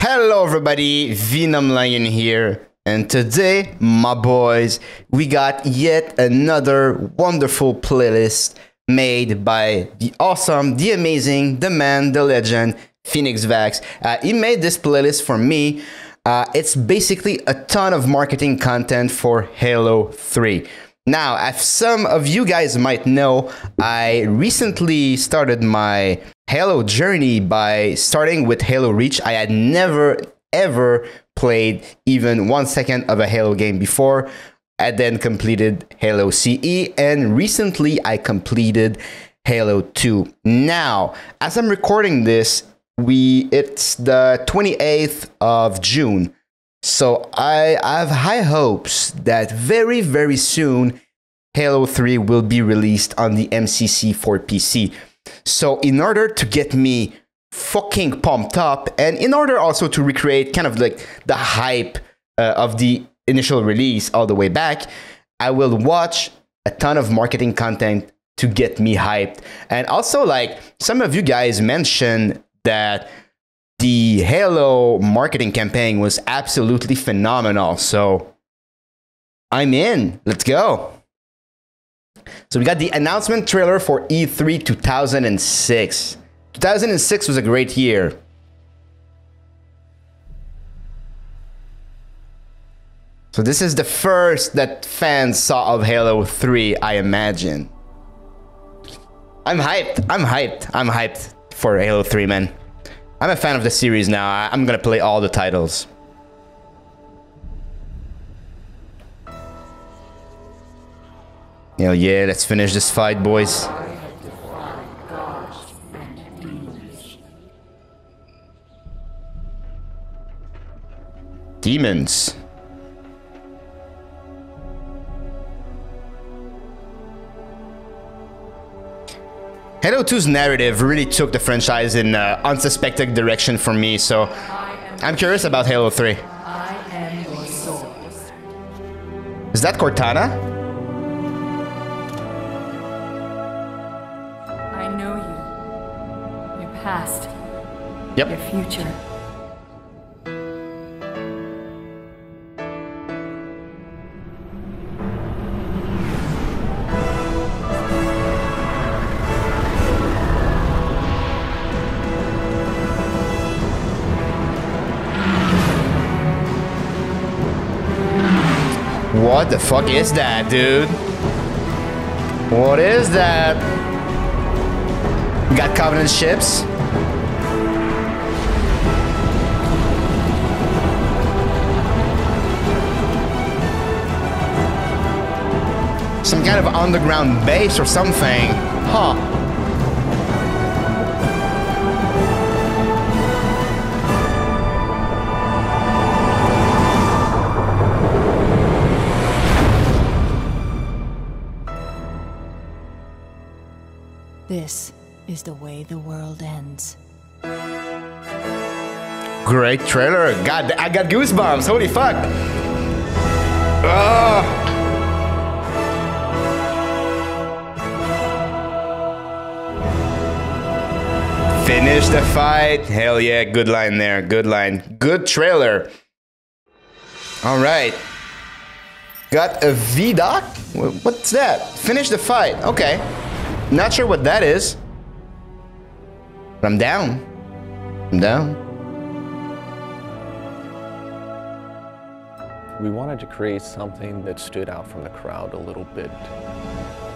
Hello everybody, Venom Lion here, and today, my boys, we got yet another wonderful playlist made by the awesome, the amazing, the man, the legend, Phoenix Vax. He made this playlist for me. It's basically a ton of marketing content for Halo 3. Now, as some of you guys might know, I recently started my Halo journey by starting with Halo Reach. I had never, ever played even 1 second of a Halo game before. I then completed Halo CE, and recently I completed Halo 2. Now, as I'm recording this, it's the 28th of June. So I have high hopes that very, very soon Halo 3 will be released on the MCC for PC. So in order to get me fucking pumped up, and in order also to recreate kind of like the hype of the initial release all the way back, I will watch a ton of marketing content to get me hyped. And also, like, some of you guys mentioned that the Halo marketing campaign was absolutely phenomenal. So I'm in. Let's go. So we got the announcement trailer for E3 2006. 2006 was a great year. So this is the first that fans saw of Halo 3, I imagine. I'm hyped. I'm hyped. I'm hyped for Halo 3, man. I'm a fan of the series now. I'm gonna play all the titles. Hell yeah, let's finish this fight, boys. Demons. Halo 2's narrative really took the franchise in an unsuspected direction for me, so I'm curious about Halo 3. Is that Cortana? I know you. Your past. Yep. Your future. What the fuck is that, dude? What is that? Got Covenant ships? Some kind of underground base or something. Huh. This is the way the world ends. Great trailer. God, I got goosebumps. Holy fuck. Oh. Finish the fight. Hell yeah, good line there. Good line. Good trailer. All right. Got a ViDoc? What's that? Finish the fight. Okay. Not sure what that is. But I'm down. I'm down. We wanted to create something that stood out from the crowd a little bit.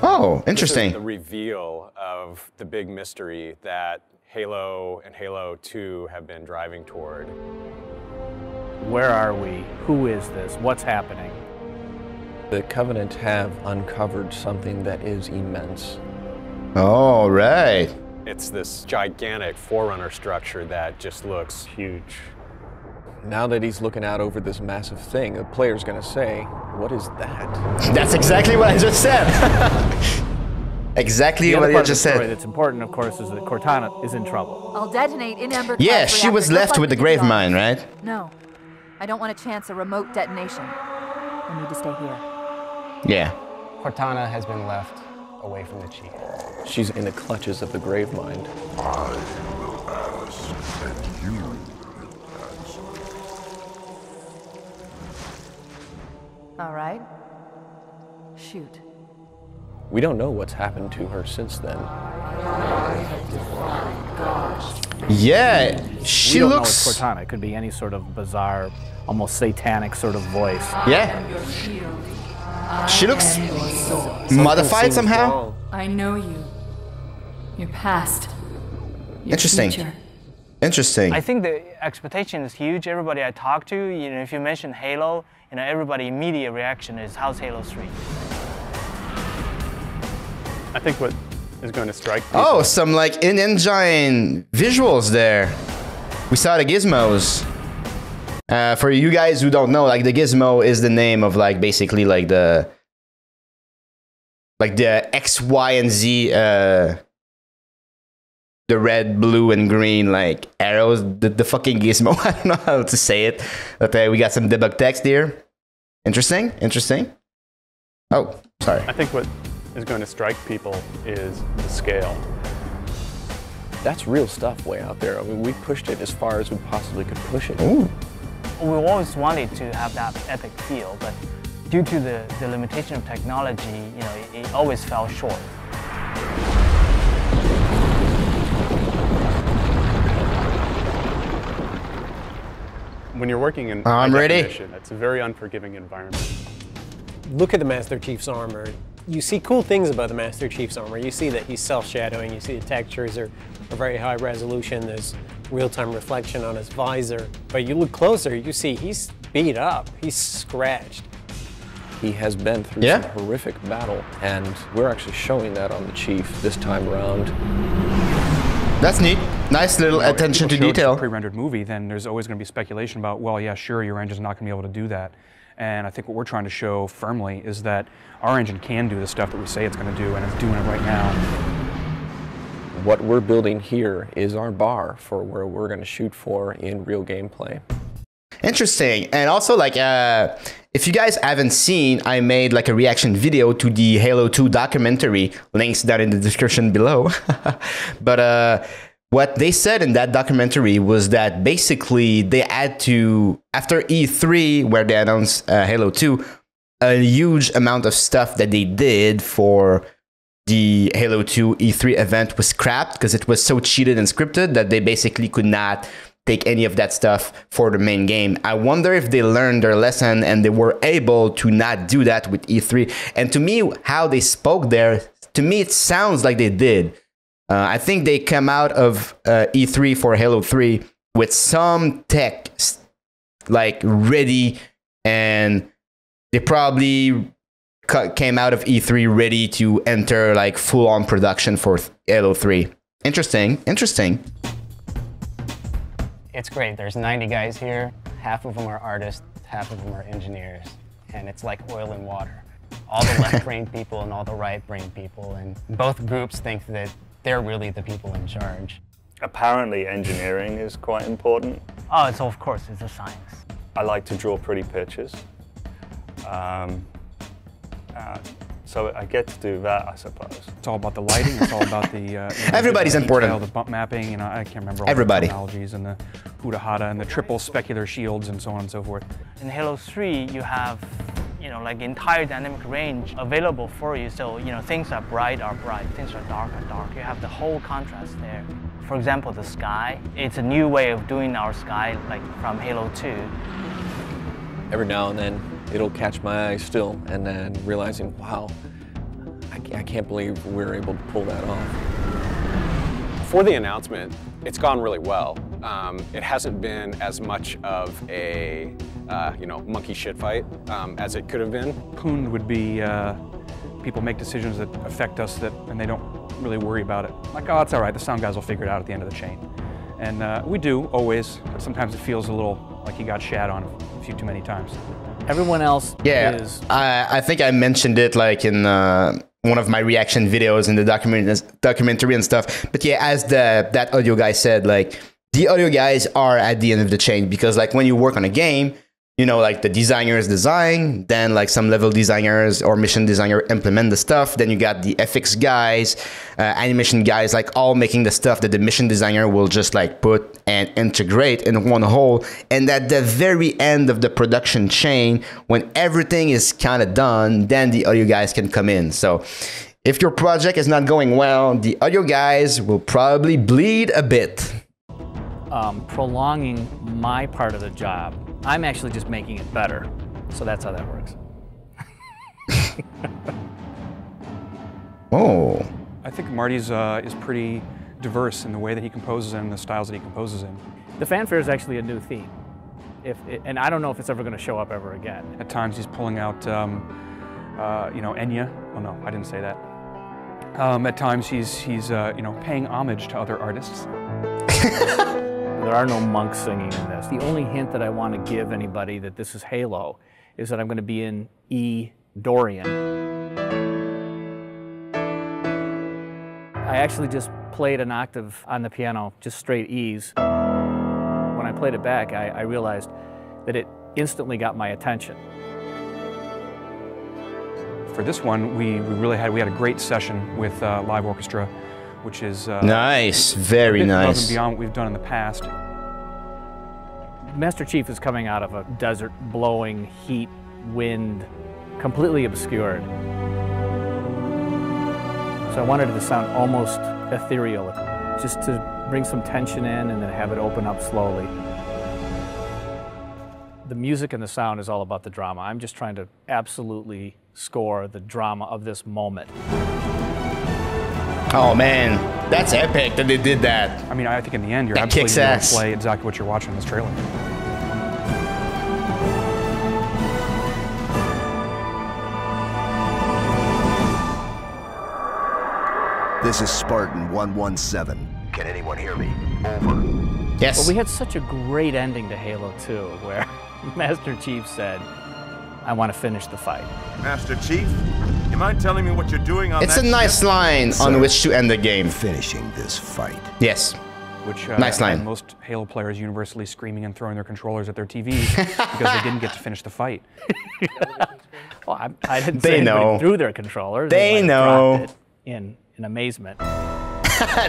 Oh, interesting. This is the reveal of the big mystery that Halo and Halo 2 have been driving toward. Where are we? Who is this? What's happening? The Covenant have uncovered something that is immense. All right. It's this gigantic Forerunner structure that just looks huge. Now that he's looking out over this massive thing, the player's gonna say, what is that? That's exactly what I just said. Exactly what I just said. That's important, of course, is that Cortana is in trouble. I'll detonate in Amber. Yeah, she was left with the grave mine, right? No, I don't want to chance a remote detonation. I need to stay here. Yeah. Cortana has been left away from the chief. She's in the clutches of the grave mind. I will ask, and you will answer. All right. Shoot. We don't know what's happened to her since then. Yeah, she We don't know looks. it's Cortana. It could be any sort of bizarre, almost satanic sort of voice. Yeah, she looks modified somehow. I know you. Your past. Your Interesting. future. Interesting. I think the expectation is huge. Everybody I talk to, if you mention Halo, everybody immediate reaction is, how's Halo 3? I think what is going to strike people. Oh, some like in-engine visuals there. We saw the gizmos. For you guys who don't know, like the gizmo is the name of like basically like the X, Y, and Z, the red, blue, and green like arrows. The fucking gizmo. I don't know how to say it. But we got some debug text here. Interesting. Interesting. Oh, sorry. I think what is going to strike people is the scale. That's real stuff way out there. I mean, we pushed it as far as we possibly could push it. Ooh. We always wanted to have that epic feel, but due to the limitation of technology, it always fell short. When you're working in I'm high ready. definition, it's a very unforgiving environment. Look at the Master Chief's armor. You see cool things about the Master Chief's armor. You see that he's self-shadowing. You see the textures are very high resolution. There's real-time reflection on his visor. But you look closer, you see he's beat up. He's scratched. He has been through some horrific battle, and we're actually showing that on the Chief this time around. That's neat. Nice little attention to detail. If it's a pre-rendered movie, then there's always going to be speculation about, well, yeah, sure, your engine's not going to be able to do that. And I think what we're trying to show firmly is that our engine can do the stuff that we say it's going to do, and it's doing it right now. What we're building here is our bar for where we're going to shoot for in real gameplay. Interesting. And also, like, if you guys haven't seen, I made like a reaction video to the Halo 2 documentary. Links down in the description below. But what they said in that documentary was that basically they had to, after E3, where they announced Halo 2, a huge amount of stuff that they did for the Halo 2 E3 event was scrapped because it was so cheated and scripted that they basically could not take any of that stuff for the main game. I wonder if they learned their lesson and they were able to not do that with E3. And to me, how they spoke there, to me, it sounds like they did. I think they come out of E3 for Halo 3 with some tech like ready, and they probably came out of E3 ready to enter like full-on production for Halo 3. Interesting, interesting. It's great. There's 90 guys here. Half of them are artists, half of them are engineers. And it's like oil and water. All the left-brain people and all the right-brain people. And both groups think that they're really the people in charge. Apparently engineering is quite important. Oh, of course, it's a science. I like to draw pretty pictures. So I get to do that, I suppose. It's all about the lighting. It's all about the everybody's the detail, important. The bump mapping. I can't remember all Everybody. the technologies and the Huda and the triple specular shields and so on and so forth. In Halo 3, you have, like entire dynamic range available for you. So, things are bright, things are dark. You have the whole contrast there. For example, the sky. It's a new way of doing our sky, like from Halo 2. Every now and then, it'll catch my eye still, and then realizing, wow, I can't believe we're able to pull that off. For the announcement, it's gone really well. It hasn't been as much of a, monkey shit fight as it could have been. Poon would be people make decisions that affect us and they don't really worry about it. Like, oh, it's all right, the sound guys will figure it out at the end of the chain. And we do, always, but sometimes it feels a little like you got shat on a few too many times. Everyone else is... I think I mentioned it like in one of my reaction videos in the documentary and stuff. But yeah, as that audio guy said, like the audio guys are at the end of the chain, because like when you work on a game, you know, like the designers design, then like some level designers or mission designer implement the stuff. Then you got the FX guys, animation guys, like all making the stuff that the mission designer will just like put and integrate in one whole. And at the very end of the production chain, when everything is kind of done, then the audio guys can come in. So if your project is not going well, the audio guys will probably bleed a bit. Prolonging my part of the job. I'm actually just making it better. So that's how that works. Oh. I think Marty's is pretty diverse in the way that he composes and the styles that he composes in. The fanfare is actually a new theme. And I don't know if it's ever going to show up ever again. At times he's pulling out, you know, Enya. Oh no, I didn't say that. At times he's you know, paying homage to other artists. There are no monks singing in this. The only hint that I want to give anybody that this is Halo is that I'm going to be in E Dorian. I actually just played an octave on the piano, just straight E's. When I played it back, I realized that it instantly got my attention. For this one, we had a great session with live orchestra, which is nice, very nice. Above and beyond what we've done in the past. Master Chief is coming out of a desert, blowing heat, wind, completely obscured. So I wanted it to sound almost ethereal, just to bring some tension in and then have it open up slowly. The music and the sound is all about the drama. I'm just trying to absolutely score the drama of this moment. Oh man, that's epic that they did that. I mean, I think in the end, you're that absolutely kicks going ass. to play exactly what you're watching in this trailer. This is Spartan 117. Can anyone hear me? Over. Yes. Well, we had such a great ending to Halo 2 where Master Chief said, I want to finish the fight. Master Chief, you mind telling me what you're doing on It's that a nice ship? line on which to end the game. Finishing this fight. Yes. Which nice line. had most Halo players universally screaming and throwing their controllers at their TVs because they didn't get to finish the fight. Well, I didn't say anybody threw their controllers. They know. Dropped it in amazement.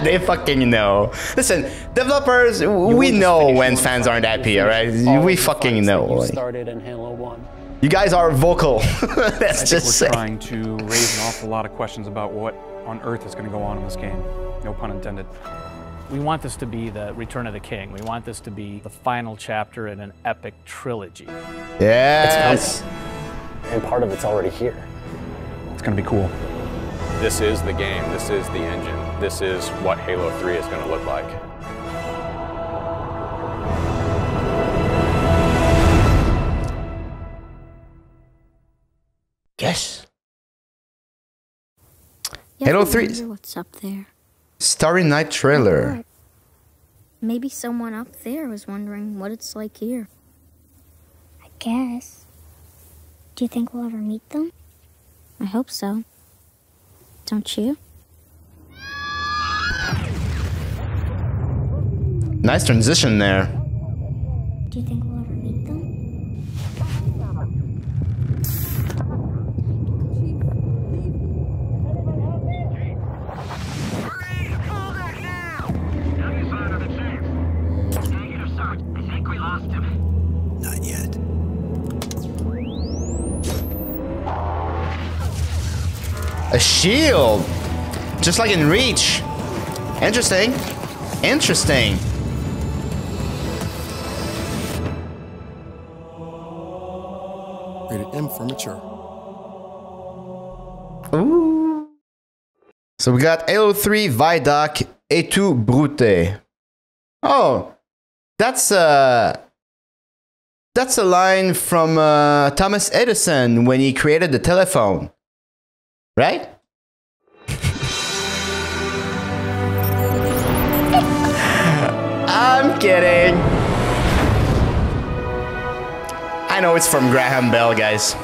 They fucking know. Listen, developers, we know when fans aren't happy, alright? We fucking know. Started in Halo 1. You guys are vocal. Let's just say. We're trying to raise an awful lot of questions about what on earth is going to go on in this game. No pun intended. We want this to be the Return of the King. We want this to be the final chapter in an epic trilogy. Yes. And part of it's already here. It's going to be cool. This is the game. This is the engine. This is what Halo 3 is going to look like. Yes. Halo 3. What's up there? Starry Night trailer. Maybe someone up there was wondering what it's like here. I guess. Do you think we'll ever meet them? I hope so. Don't you? Nice transition there. Do you think we'll ever meet them? Not yet. A shield! Just like in Reach. Interesting. Interesting. Rated M for mature. Ooh. So we got Halo 3 ViDocs et tout brute. Oh, that's a line from Thomas Edison when he created the telephone, right? I'm kidding. I know it's from Graham Bell, guys.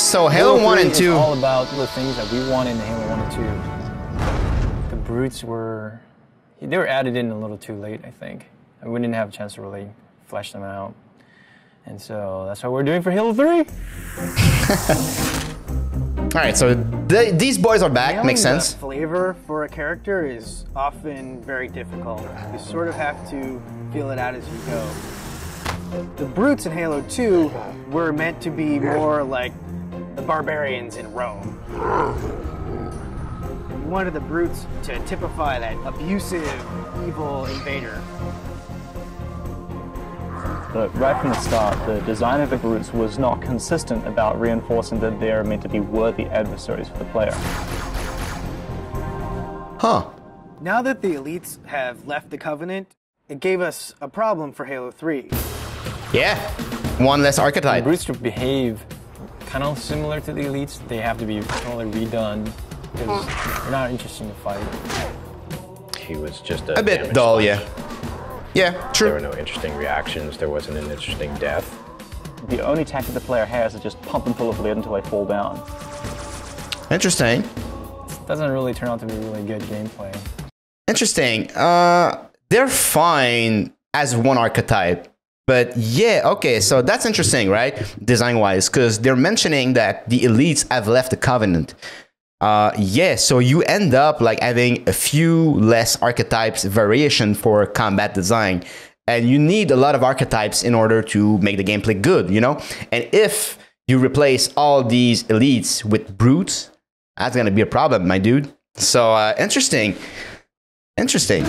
So Halo 1 and 2. Is all about the things that we want in Halo 1 and 2. The brutes were added in a little too late, I think. And we didn't have a chance to really flesh them out. And so that's what we're doing for Halo 3. Alright, so these boys are back, makes sense. The flavor for a character is often very difficult. You sort of have to feel it out as you go. The brutes in Halo 2 were meant to be more like the barbarians in Rome. We wanted the brutes to typify that abusive, evil invader. But right from the start, the design of the brutes was not consistent about reinforcing that they are meant to be worthy adversaries for the player. Huh. Now that the elites have left the Covenant, it gave us a problem for Halo 3. Yeah, one less archetype. The brutes to behave kind of similar to the elites. They have to be totally redone because they're not interesting to fight. He was just a bit dull, yeah. Yeah, true. There were no interesting reactions. There wasn't an interesting death. The only tactic the player has is just pump them full of lead until they fall down. Interesting. It doesn't really turn out to be really good gameplay. Interesting. They're fine as one archetype. But yeah, okay, so that's interesting, right? Design-wise, because they're mentioning that the elites have left the Covenant. Yeah, so you end up like having a few less archetypes variation for combat design. And you need a lot of archetypes in order to make the gameplay good, you know? And if you replace all these elites with brutes, that's gonna be a problem, my dude. So, interesting. Interesting.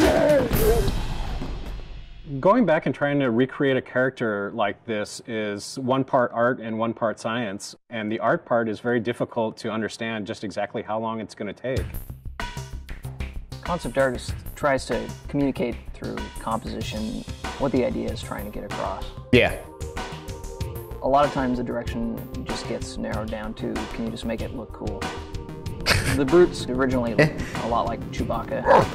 Going back and trying to recreate a character like this is one part art and one part science, and the art part is very difficult to understand just exactly how long it's going to take. Concept artist tries to communicate through composition what the idea is trying to get across. Yeah. A lot of times the direction just gets narrowed down to, can you just make it look cool? The brutes originally looked a lot like Chewbacca.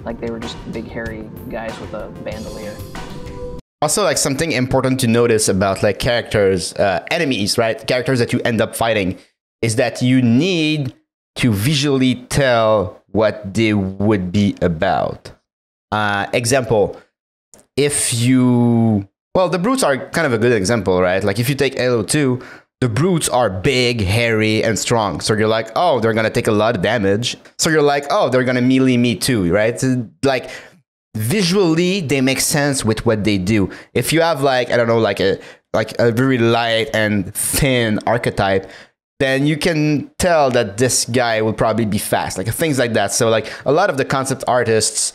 Like they were just big hairy guys with a bandolier. Also, like something important to notice about like characters, enemies, right? Characters that you end up fighting, is that you need to visually tell what they would be about. Example, if you, well, the brutes are kind of a good example, right? Like if you take Halo 2, the brutes are big, hairy, and strong. So you're like, oh, they're going to take a lot of damage. So you're like, oh, they're going to melee me too, right? So, like, visually, they make sense with what they do. If you have, like, I don't know, like a very light and thin archetype, then you can tell that this guy will probably be fast, like things like that. So, like, a lot of the concept artists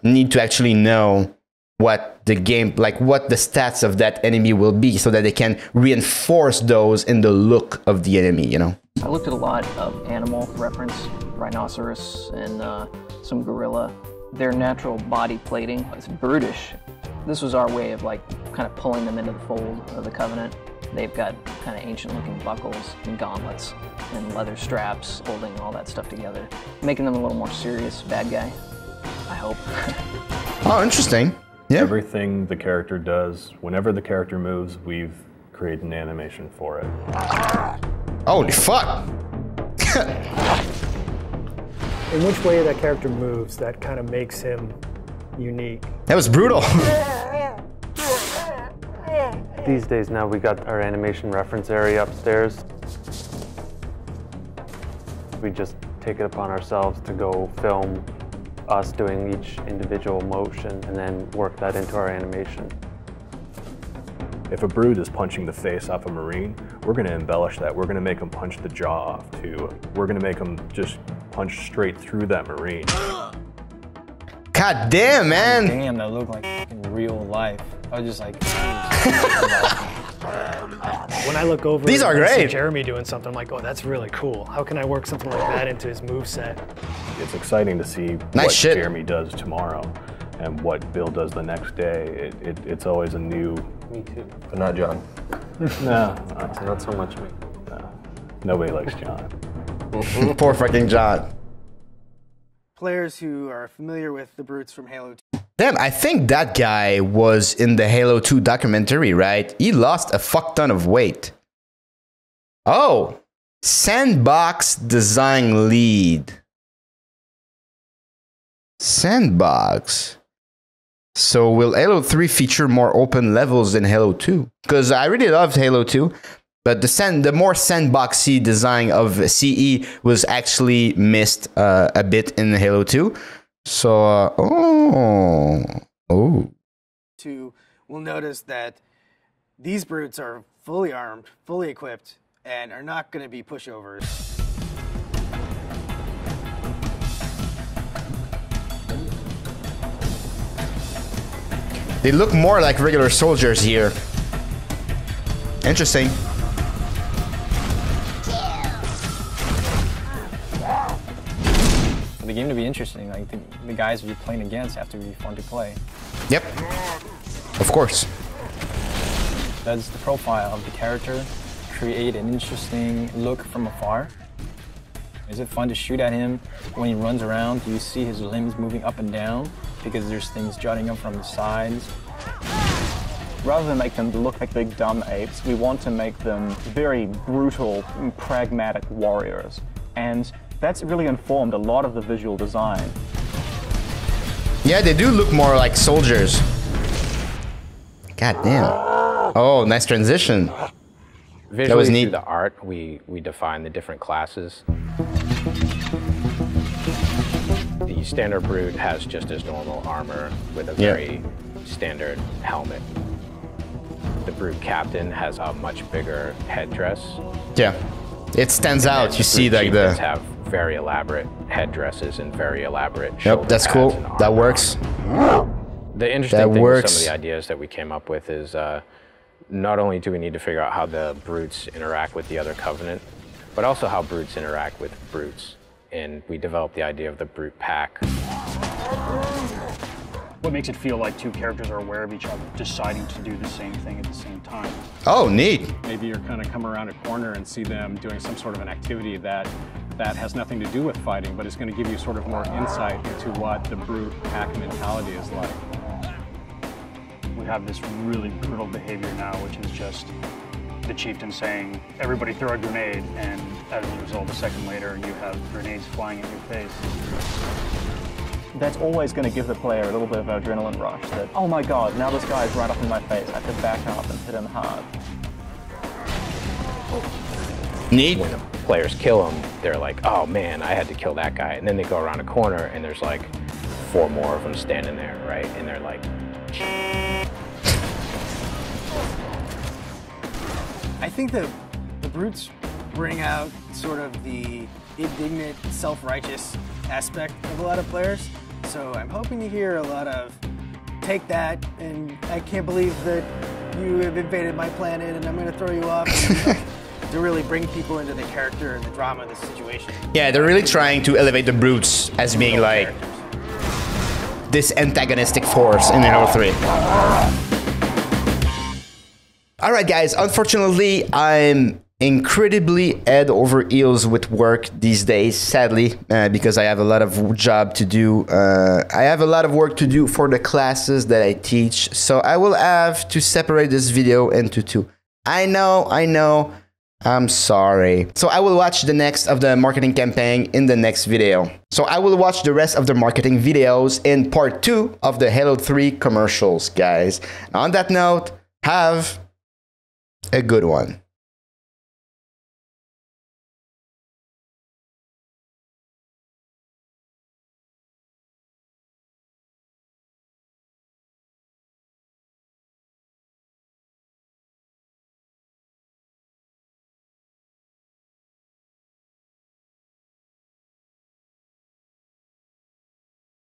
need to actually know what the game, like what the stats of that enemy will be, so that they can reinforce those in the look of the enemy, you know? I looked at a lot of animal reference, rhinoceros and some gorilla. Their natural body plating is brutish. This was our way of like kind of pulling them into the fold of the Covenant. They've got kind of ancient looking buckles and gauntlets and leather straps holding all that stuff together, making them a little more serious bad guy, I hope. Oh, interesting. Yeah. Everything the character does, whenever the character moves, we've created an animation for it. Holy fuck! In which way that character moves, that kind of makes him unique. That was brutal. These days now we got our animation reference area upstairs. We just take it upon ourselves to go film us doing each individual motion and then work that into our animation. If a brute is punching the face off a Marine, we're going to embellish that. We're going to make him punch the jaw off too. We're going to make him just punch straight through that Marine. God damn, man! Damn, that looked like in real life. I was just like, When I look over, these are and see great. Jeremy doing something, I'm like, oh, that's really cool. How can I work something like that into his moveset? It's exciting to see Nice what shit. Jeremy does tomorrow and what Bill does the next day. It's always a new... Me too. But not John. No. Not so much me. No. Nobody likes John. Poor fucking John. Players who are familiar with the brutes from Halo 2. Damn, I think that guy was in the Halo 2 documentary, right? He lost a fuck ton of weight. Oh, Sandbox Design Lead. Sandbox. So will Halo 3 feature more open levels than Halo 2? Because I really loved Halo 2, but the more sandboxy design of CE was actually missed a bit in Halo 2. So, We'll notice that these brutes are fully armed, fully equipped, and are not going to be pushovers. They look more like regular soldiers here. Interesting. For the game to be interesting, like the guys you're playing against have to be fun to play. Yep. Of course. That's the profile of the character. Create an interesting look from afar. Is it fun to shoot at him when he runs around? Do you see his limbs moving up and down because there's things jutting up from the sides? Rather than make them look like big dumb apes, we want to make them very brutal, pragmatic warriors. And that's really informed a lot of the visual design. Yeah, they do look more like soldiers. God damn. Oh, nice transition. Visually, that was neat. Through the art, we define the different classes. The standard brute has just his normal armor with a very standard helmet. The brute captain has a much bigger headdress. Yeah, it stands out. You see, like the have very elaborate headdresses and very elaborate. Yep, that's cool. That works. The interesting thing with some of the ideas that we came up with is not only do we need to figure out how the brutes interact with the other Covenant, but also how brutes interact with brutes. And we developed the idea of the brute pack. What makes it feel like two characters are aware of each other, deciding to do the same thing at the same time? Oh, neat. Maybe you're kind of come around a corner and see them doing some sort of an activity that has nothing to do with fighting, but it's going to give you sort of more insight into what the brute pack mentality is like. We have this really brutal behavior now, which is just the chieftain saying, everybody throw a grenade, and as a result, a second later, you have grenades flying in your face. That's always going to give the player a little bit of an adrenaline rush that, oh my god, now this guy's right up in my face, I have to back up and hit him hard. Neat. When the players kill him, they're like, oh man, I had to kill that guy. And then they go around a corner and there's like 4 more of them standing there, right? And they're like... I think the brutes bring out sort of the indignant, self-righteous aspect of a lot of players. So I'm hoping to hear a lot of, take that, and I can't believe that you have invaded my planet and I'm going to throw you off. To really bring people into the character and the drama of the situation. Yeah, they're really trying to elevate the brutes as being like this antagonistic force in Halo 3. Alright guys, unfortunately I'm incredibly head over heels with work these days, sadly, because I have a lot of job to do. I have a lot of work to do for the classes that I teach, so I will have to separate this video into 2. I know, I'm sorry. So I will watch the next of the marketing campaign in the next video. So I will watch the rest of the marketing videos in part 2 of the Halo 3 commercials, guys. On that note, have a good one.